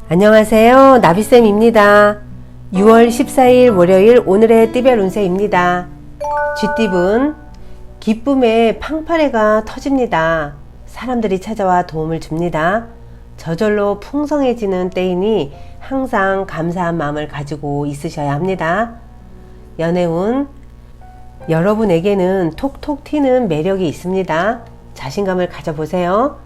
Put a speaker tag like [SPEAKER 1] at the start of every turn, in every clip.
[SPEAKER 1] 안녕하세요. 나비쌤입니다. 6월 14일 월요일 오늘의 띠별 운세입니다. 쥐띠분 기쁨의 팡파레가 터집니다. 사람들이 찾아와 도움을 줍니다. 저절로 풍성해지는 때이니 항상 감사한 마음을 가지고 있으셔야 합니다. 연애운 여러분에게는 톡톡 튀는 매력이 있습니다. 자신감을 가져보세요.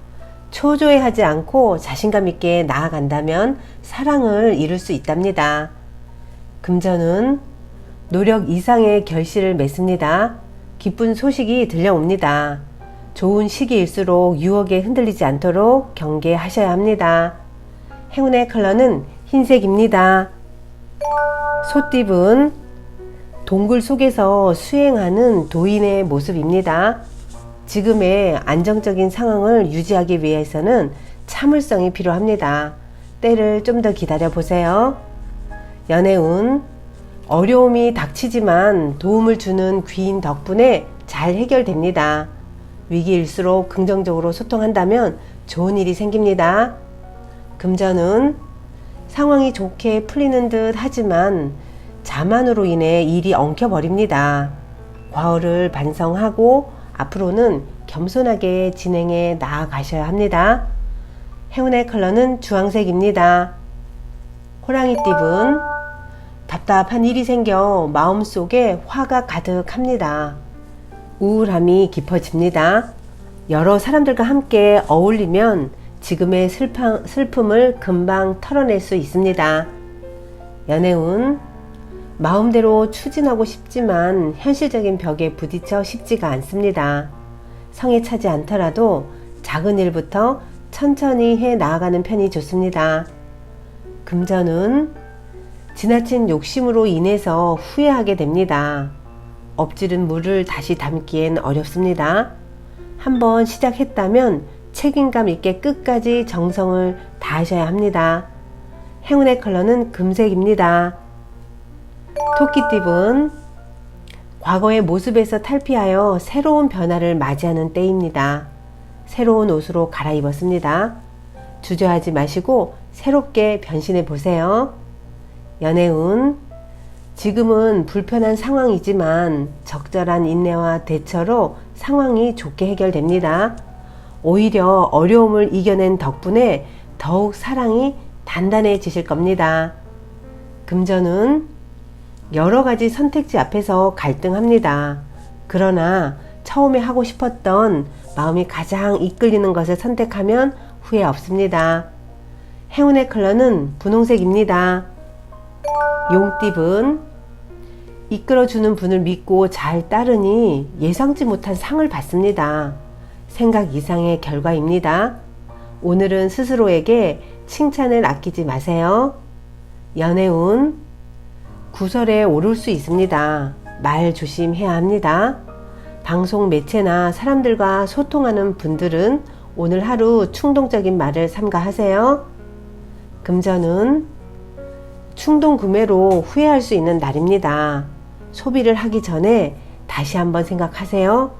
[SPEAKER 1] 초조해하지 않고 자신감 있게 나아간다면 사랑을 이룰 수 있답니다. 금전은 노력 이상의 결실을 맺습니다. 기쁜 소식이 들려옵니다. 좋은 시기일수록 유혹에 흔들리지 않도록 경계하셔야 합니다. 행운의 컬러는 흰색입니다. 소띠분 동굴 속에서 수행하는 도인의 모습입니다. 지금의 안정적인 상황을 유지하기 위해서는 참을성이 필요합니다. 때를 좀 더 기다려 보세요. 연애운 어려움이 닥치지만 도움을 주는 귀인 덕분에 잘 해결됩니다. 위기일수록 긍정적으로 소통한다면 좋은 일이 생깁니다. 금전은 상황이 좋게 풀리는 듯 하지만 자만으로 인해 일이 엉켜버립니다. 과오를 반성하고 앞으로는 겸손하게 진행해 나아가셔야 합니다. 행운의 컬러는 주황색입니다. 호랑이띠분 답답한 일이 생겨 마음속에 화가 가득합니다. 우울함이 깊어집니다. 여러 사람들과 함께 어울리면 지금의 슬픔을 금방 털어낼 수 있습니다. 연애운 마음대로 추진하고 싶지만 현실적인 벽에 부딪혀 쉽지가 않습니다. 성에 차지 않더라도 작은 일부터 천천히 해 나아가는 편이 좋습니다. 금전은 지나친 욕심으로 인해서 후회하게 됩니다. 엎질은 물을 다시 담기엔 어렵습니다. 한번 시작했다면 책임감 있게 끝까지 정성을 다하셔야 합니다. 행운의 컬러는 금색입니다. 토끼띠분 과거의 모습에서 탈피하여 새로운 변화를 맞이하는 때입니다. 새로운 옷으로 갈아입었습니다. 주저하지 마시고 새롭게 변신해 보세요. 연애운 지금은 불편한 상황이지만 적절한 인내와 대처로 상황이 좋게 해결됩니다. 오히려 어려움을 이겨낸 덕분에 더욱 사랑이 단단해지실 겁니다. 금전은 여러 가지 선택지 앞에서 갈등합니다. 그러나 처음에 하고 싶었던 마음이 가장 이끌리는 것을 선택하면 후회 없습니다. 행운의 컬러는 분홍색입니다. 용띠분 이끌어주는 분을 믿고 잘 따르니 예상치 못한 상을 받습니다. 생각 이상의 결과입니다. 오늘은 스스로에게 칭찬을 아끼지 마세요. 연애운 구설에 오를 수 있습니다. 말 조심해야 합니다. 방송 매체나 사람들과 소통하는 분들은 오늘 하루 충동적인 말을 삼가하세요. 금전은 충동 구매로 후회할 수 있는 날입니다. 소비를 하기 전에 다시 한번 생각하세요.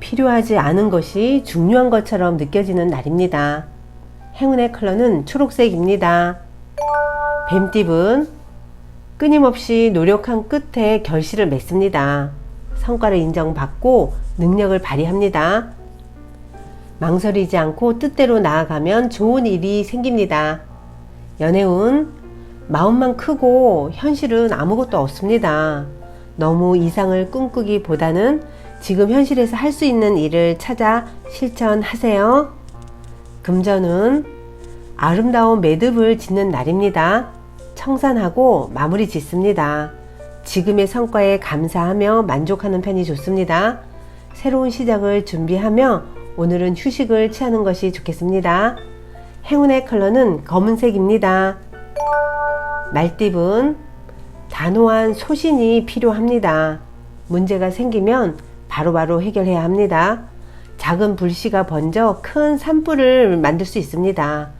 [SPEAKER 1] 필요하지 않은 것이 중요한 것처럼 느껴지는 날입니다. 행운의 컬러는 초록색입니다. 뱀띠분 끊임없이 노력한 끝에 결실을 맺습니다. 성과를 인정받고 능력을 발휘합니다. 망설이지 않고 뜻대로 나아가면 좋은 일이 생깁니다. 연애운 마음만 크고 현실은 아무것도 없습니다. 너무 이상을 꿈꾸기보다는 지금 현실에서 할 수 있는 일을 찾아 실천하세요. 금전은 아름다운 매듭을 짓는 날입니다. 청산하고 마무리 짓습니다. 지금의 성과에 감사하며 만족하는 편이 좋습니다. 새로운 시작을 준비하며 오늘은 휴식을 취하는 것이 좋겠습니다. 행운의 컬러는 검은색입니다. 말띠분 단호한 소신이 필요합니다. 문제가 생기면 바로바로 해결해야 합니다. 작은 불씨가 번져 큰 산불을 만들 수 있습니다.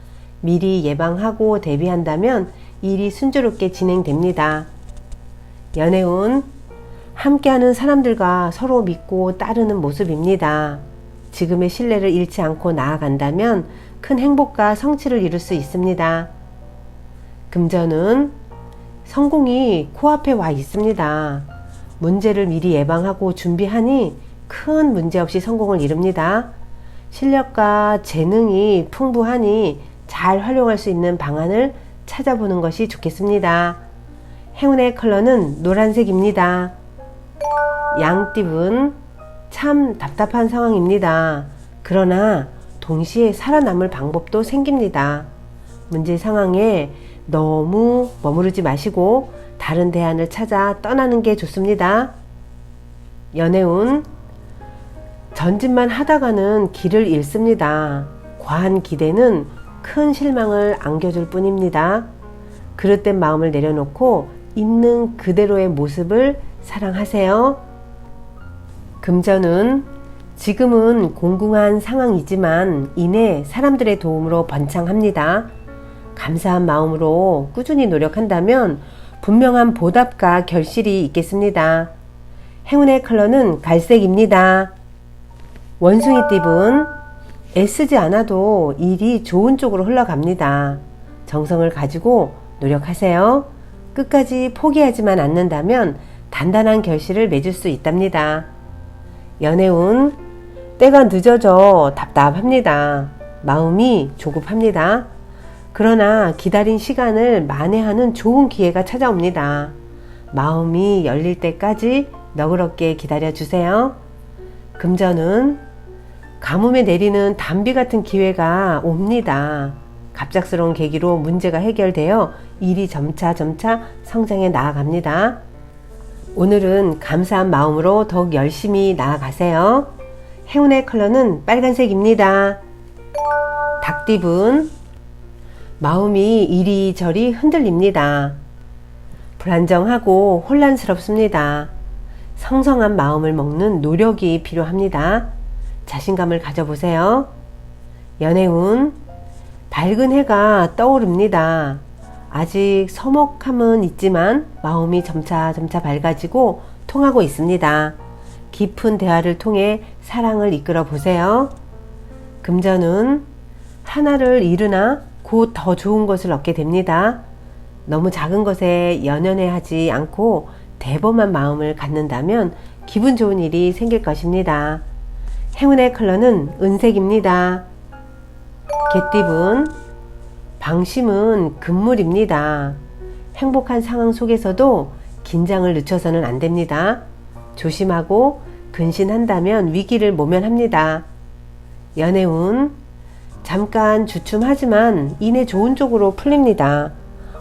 [SPEAKER 1] 미리 예방하고 대비한다면 일이 순조롭게 진행됩니다. 연애운 함께하는 사람들과 서로 믿고 따르는 모습입니다. 지금의 신뢰를 잃지 않고 나아간다면 큰 행복과 성취를 이룰 수 있습니다. 금전은 성공이 코앞에 와 있습니다. 문제를 미리 예방하고 준비하니 큰 문제 없이 성공을 이룹니다. 실력과 재능이 풍부하니 잘 활용할 수 있는 방안을 찾아보는 것이 좋겠습니다. 행운의 컬러는 노란색입니다. 양띠분 참 답답한 상황입니다. 그러나 동시에 살아남을 방법도 생깁니다. 문제 상황에 너무 머무르지 마시고 다른 대안을 찾아 떠나는 게 좋습니다. 연애운 전진만 하다가는 길을 잃습니다. 과한 기대는 큰 실망을 안겨줄 뿐입니다. 그릇된 마음을 내려놓고 있는 그대로의 모습을 사랑하세요. 금전운 지금은 공공한 상황이지만 이내 사람들의 도움으로 번창합니다. 감사한 마음으로 꾸준히 노력한다면 분명한 보답과 결실이 있겠습니다. 행운의 컬러는 갈색입니다. 원숭이띠분 애쓰지 않아도 일이 좋은 쪽으로 흘러갑니다. 정성을 가지고 노력하세요. 끝까지 포기하지만 않는다면 단단한 결실을 맺을 수 있답니다. 연애운 때가 늦어져 답답합니다. 마음이 조급합니다. 그러나 기다린 시간을 만회하는 좋은 기회가 찾아옵니다. 마음이 열릴 때까지 너그럽게 기다려주세요. 금전은 가뭄에 내리는 단비 같은 기회가 옵니다. 갑작스러운 계기로 문제가 해결되어 일이 점차 성장해 나아갑니다. 오늘은 감사한 마음으로 더욱 열심히 나아가세요. 행운의 컬러는 빨간색입니다. 닭띠분 마음이 이리저리 흔들립니다. 불안정하고 혼란스럽습니다. 성성한 마음을 먹는 노력이 필요합니다. 자신감을 가져보세요. 연애운 밝은 해가 떠오릅니다. 아직 서먹함은 있지만 마음이 점차 밝아지고 통하고 있습니다. 깊은 대화를 통해 사랑을 이끌어 보세요. 금전은 하나를 잃으나 곧 더 좋은 것을 얻게 됩니다. 너무 작은 것에 연연해하지 않고 대범한 마음을 갖는다면 기분 좋은 일이 생길 것입니다. 행운의 컬러는 은색입니다. 개띠분 방심은 금물입니다. 행복한 상황 속에서도 긴장을 늦춰서는 안 됩니다. 조심하고 근신한다면 위기를 모면합니다. 연애운 잠깐 주춤하지만 이내 좋은 쪽으로 풀립니다.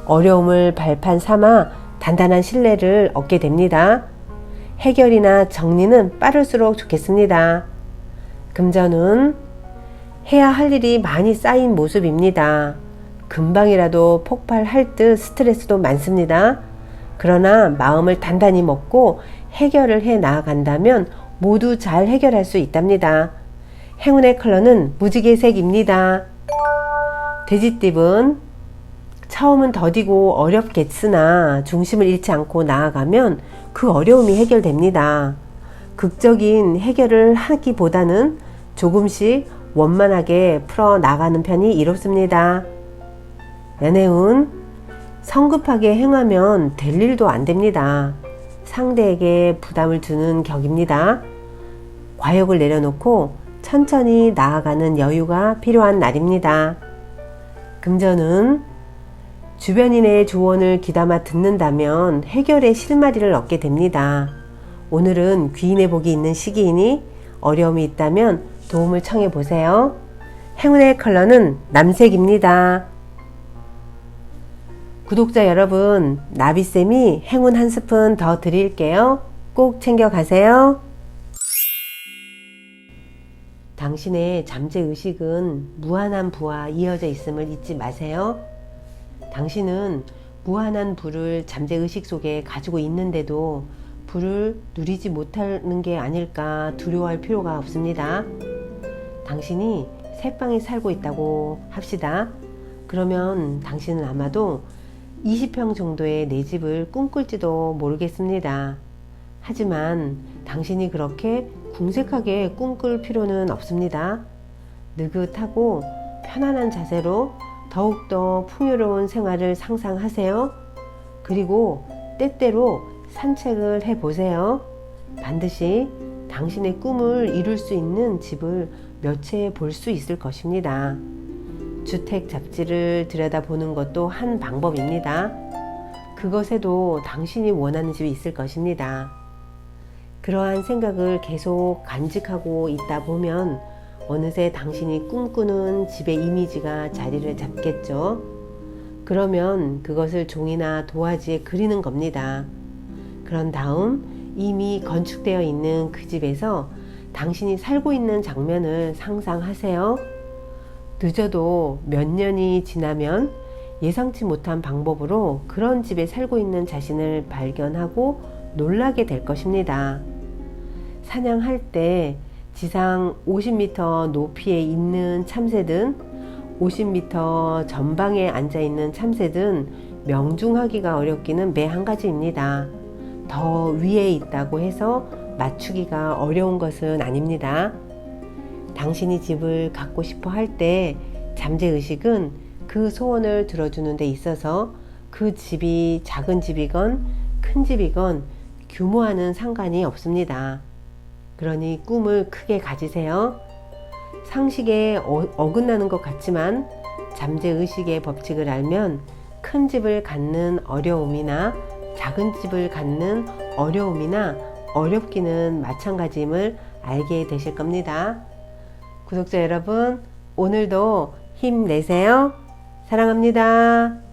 [SPEAKER 1] 어려움을 발판 삼아 단단한 신뢰를 얻게 됩니다. 해결이나 정리는 빠를수록 좋겠습니다. 금전은 해야 할 일이 많이 쌓인 모습입니다. 금방이라도 폭발할 듯 스트레스도 많습니다. 그러나 마음을 단단히 먹고 해결을 해 나아간다면 모두 잘 해결할 수 있답니다. 행운의 컬러는 무지개색입니다. 돼지띠분 처음은 더디고 어렵겠으나 중심을 잃지 않고 나아가면 그 어려움이 해결됩니다. 극적인 해결을 하기보다는 조금씩 원만하게 풀어 나가는 편이 이롭습니다. 연애운 성급하게 행하면 될 일도 안 됩니다. 상대에게 부담을 주는 격입니다. 과욕을 내려놓고 천천히 나아가는 여유가 필요한 날입니다. 금전은 주변인의 조언을 귀담아 듣는다면 해결의 실마리를 얻게 됩니다. 오늘은 귀인의 복이 있는 시기이니 어려움이 있다면 도움을 청해 보세요. 행운의 컬러는 남색입니다. 구독자 여러분, 나비쌤이 행운 한 스푼 더 드릴게요. 꼭 챙겨가세요. 당신의 잠재의식은 무한한 부와 이어져 있음을 잊지 마세요. 당신은 무한한 부를 잠재의식 속에 가지고 있는데도 부를 누리지 못하는 게 아닐까 두려워할 필요가 없습니다. 당신이 새방에 살고 있다고 합시다. 그러면 당신은 아마도 20평 정도의 내 집을 꿈꿀지도 모르겠습니다. 하지만 당신이 그렇게 궁색하게 꿈꿀 필요는 없습니다. 느긋하고 편안한 자세로 더욱더 풍요로운 생활을 상상하세요. 그리고 때때로 산책을 해보세요. 반드시 당신의 꿈을 이룰 수 있는 집을 몇 채 볼 수 있을 것입니다. 주택 잡지를 들여다보는 것도 한 방법입니다. 그것에도 당신이 원하는 집이 있을 것입니다. 그러한 생각을 계속 간직하고 있다 보면 어느새 당신이 꿈꾸는 집의 이미지가 자리를 잡겠죠. 그러면 그것을 종이나 도화지에 그리는 겁니다. 그런 다음 이미 건축되어 있는 그 집에서 당신이 살고 있는 장면을 상상하세요. 늦어도 몇 년이 지나면 예상치 못한 방법으로 그런 집에 살고 있는 자신을 발견하고 놀라게 될 것입니다. 사냥할 때 지상 50m 높이에 있는 참새든 50m 전방에 앉아있는 참새든 명중하기가 어렵기는 매 한 가지입니다. 더 위에 있다고 해서 맞추기가 어려운 것은 아닙니다. 당신이 집을 갖고 싶어 할 때 잠재의식은 그 소원을 들어주는 데 있어서 그 집이 작은 집이건 큰 집이건 규모와는 상관이 없습니다. 그러니 꿈을 크게 가지세요. 상식에 어긋나는 것 같지만 잠재의식의 법칙을 알면 큰 집을 갖는 어려움이나 작은 집을 갖는 어려움이나 어렵기는 마찬가지임을 알게 되실 겁니다. 구독자 여러분, 오늘도 힘내세요. 사랑합니다.